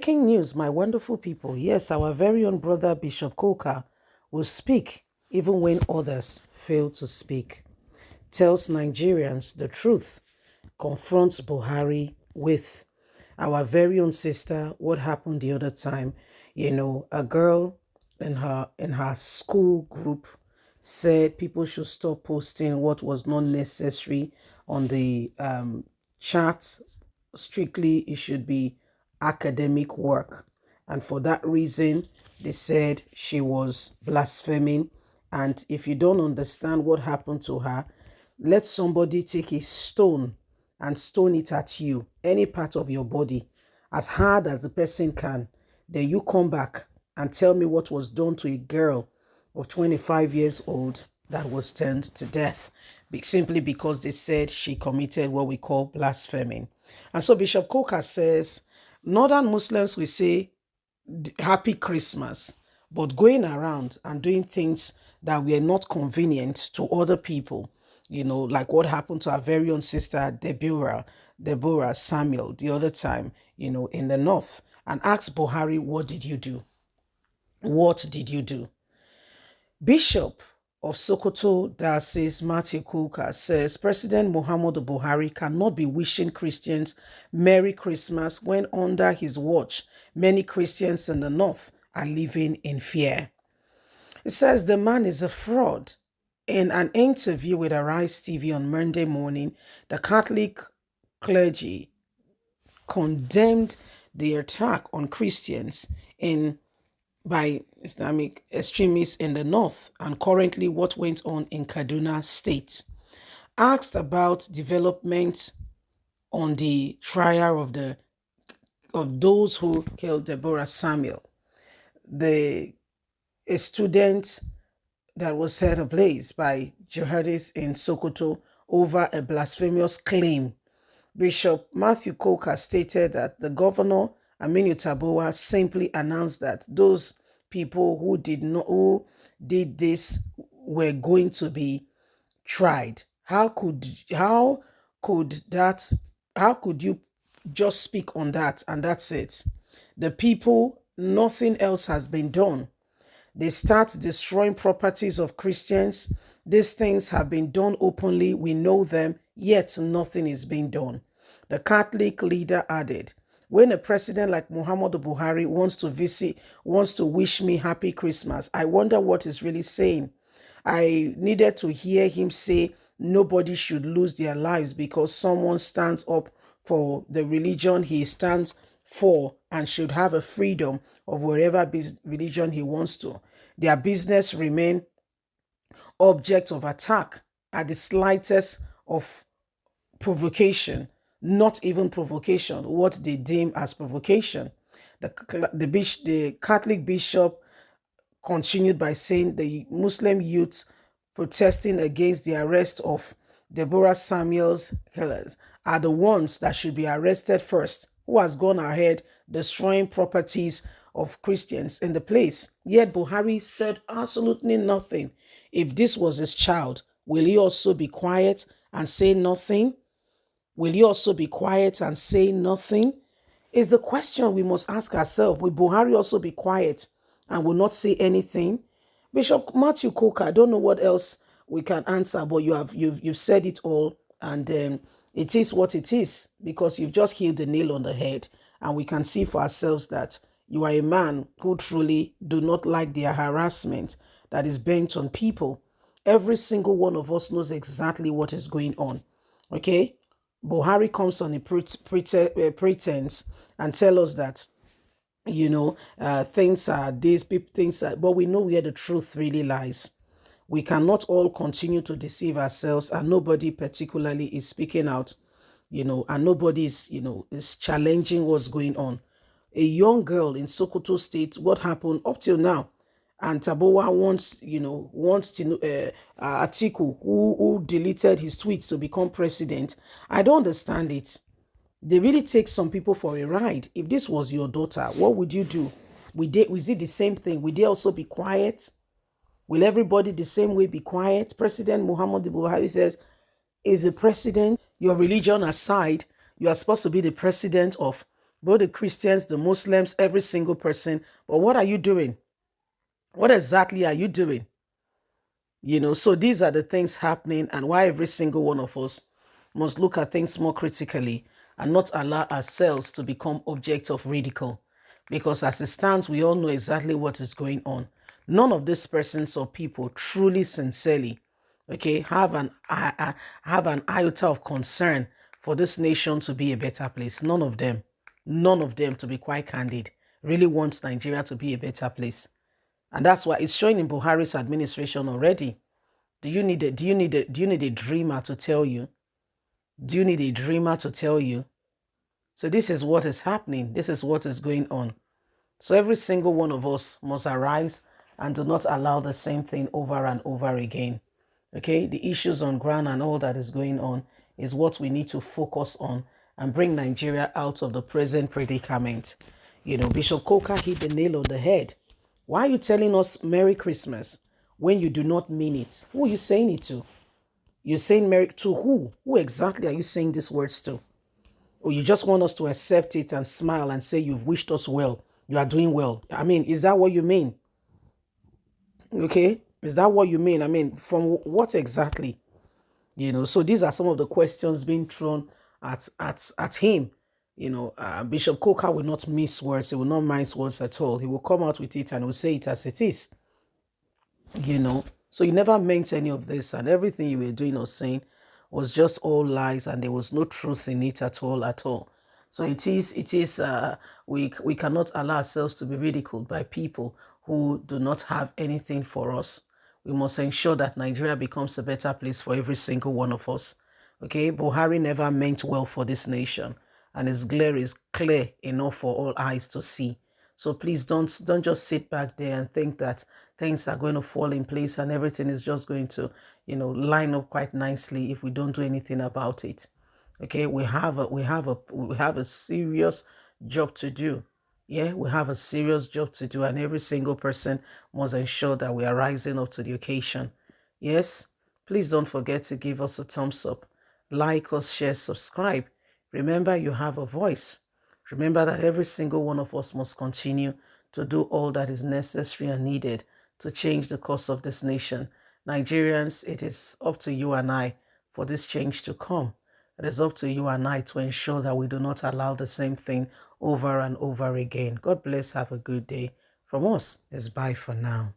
Breaking news, my wonderful people. Yes, our very own brother Bishop Coker will speak even when others fail to speak. Tells Nigerians the truth, confronts Buhari with our very own sister. What happened the other time? A girl in her school group said people should stop posting what was not necessary on the chat. Strictly, it should be academic work. And for that reason, they said she was blaspheming. And if you don't understand what happened to her, let somebody take a stone and stone it at you, any part of your body, as hard as the person can. Then you come back and tell me what was done to a girl of 25 years old that was turned to death simply because they said she committed what we call blaspheming. And so Bishop Coker says, Northern Muslims will say happy Christmas, but going around and doing things that were not convenient to other people, like what happened to our very own sister Deborah Samuel the other time, in the north, and asked Buhari, what did you do? What did you do? Bishop of Sokoto Diocese Matthew Kuka says President Muhammadu Buhari cannot be wishing Christians Merry Christmas when under his watch many Christians in the north are living in fear. It says the man is a fraud. In an interview with Arise TV on Monday morning, the Catholic clergy condemned the attack on Christians by Islamic extremists in the north and currently what went on in Kaduna State. Asked about development on the trial of those who killed Deborah Samuel, a student that was set ablaze by jihadists in Sokoto over a blasphemous claim. Bishop Matthew Coker stated that the governor, Aminu Tabowa, simply announced that those people who did this were going to be tried. How could you just speak on that and that's it? The people, nothing else has been done. They start destroying properties of Christians. These things have been done openly. We know them, yet nothing is being done. The Catholic leader added, when a president like Muhammadu Buhari wants to wish me happy Christmas, I wonder what he's really saying. I needed to hear him say nobody should lose their lives because someone stands up for the religion he stands for and should have a freedom of wherever religion he wants to. Their business remain object of attack at the slightest of provocation, not even provocation, what they deem as provocation. The Catholic bishop continued by saying the Muslim youths protesting against the arrest of Deborah Samuel's killers are the ones that should be arrested first, who has gone ahead destroying properties of Christians in the place. Yet Buhari said absolutely nothing. If this was his child, will he also be quiet and say nothing? Will he also be quiet and say nothing? Is the question we must ask ourselves. Will Buhari also be quiet and will not say anything? Bishop Matthew Coker, I don't know what else we can answer, but you've said it all, and it is what it is, because you've just hit the nail on the head, and we can see for ourselves that you are a man who truly do not like their harassment that is bent on people. Every single one of us knows exactly what is going on. Okay? Buhari comes on a pretense and tell us that things are this, things are, but we know where the truth really lies. We cannot all continue to deceive ourselves, and nobody particularly is speaking out, and nobody is challenging what's going on. A young girl in Sokoto State, what happened up till now? And Tabowa wants Atiku, who deleted his tweets to become president. I don't understand it. They really take some people for a ride. If this was your daughter, what would you do? Was it the same thing? Will they also be quiet? Will everybody the same way be quiet? President Muhammadu Buhari says, is the president, your religion aside, you are supposed to be the president of both the Christians, the Muslims, every single person. But what are you doing? What exactly are you doing? So these are the things happening, and why every single one of us must look at things more critically and not allow ourselves to become objects of ridicule. Because as it stands, we all know exactly what is going on. None of these persons or people truly, sincerely, okay, have an iota of concern for this nation to be a better place. None of them, to be quite candid, really want Nigeria to be a better place. And that's why it's showing in Buhari's administration already. Do you need a dreamer to tell you? Do you need a dreamer to tell you? So this is what is happening. This is what is going on. So every single one of us must arise and do not allow the same thing over and over again. Okay, the issues on ground and all that is going on is what we need to focus on and bring Nigeria out of the present predicament. Bishop Coker hit the nail on the head. Why are you telling us Merry Christmas when you do not mean it? Who are you saying it to? You're saying Merry to who? Who exactly are you saying these words to? Or you just want us to accept it and smile and say you've wished us well, you are doing well? I mean, is that what you mean? Okay, is that what you mean? I mean, from what exactly? So these are some of the questions being thrown at him. Bishop Coker will not miss words. He will not mince words at all. He will come out with it and will say it as it is. So you never meant any of this, and everything you were doing or saying was just all lies, and there was no truth in it at all. So we cannot allow ourselves to be ridiculed by people who do not have anything for us. We must ensure that Nigeria becomes a better place for every single one of us. Okay, Buhari never meant well for this nation, and his glare is clear enough for all eyes to see. So please don't just sit back there and think that things are going to fall in place and everything is just going to, line up quite nicely if we don't do anything about it. Okay, we have a serious job to do. Yeah, we have a serious job to do, and every single person must ensure that we are rising up to the occasion. Yes, please don't forget to give us a thumbs up, like us, share, subscribe. Remember, you have a voice. Remember that every single one of us must continue to do all that is necessary and needed to change the course of this nation. Nigerians, it is up to you and I for this change to come. It is up to you and I to ensure that we do not allow the same thing over and over again. God bless. Have a good day. From us, it's bye for now.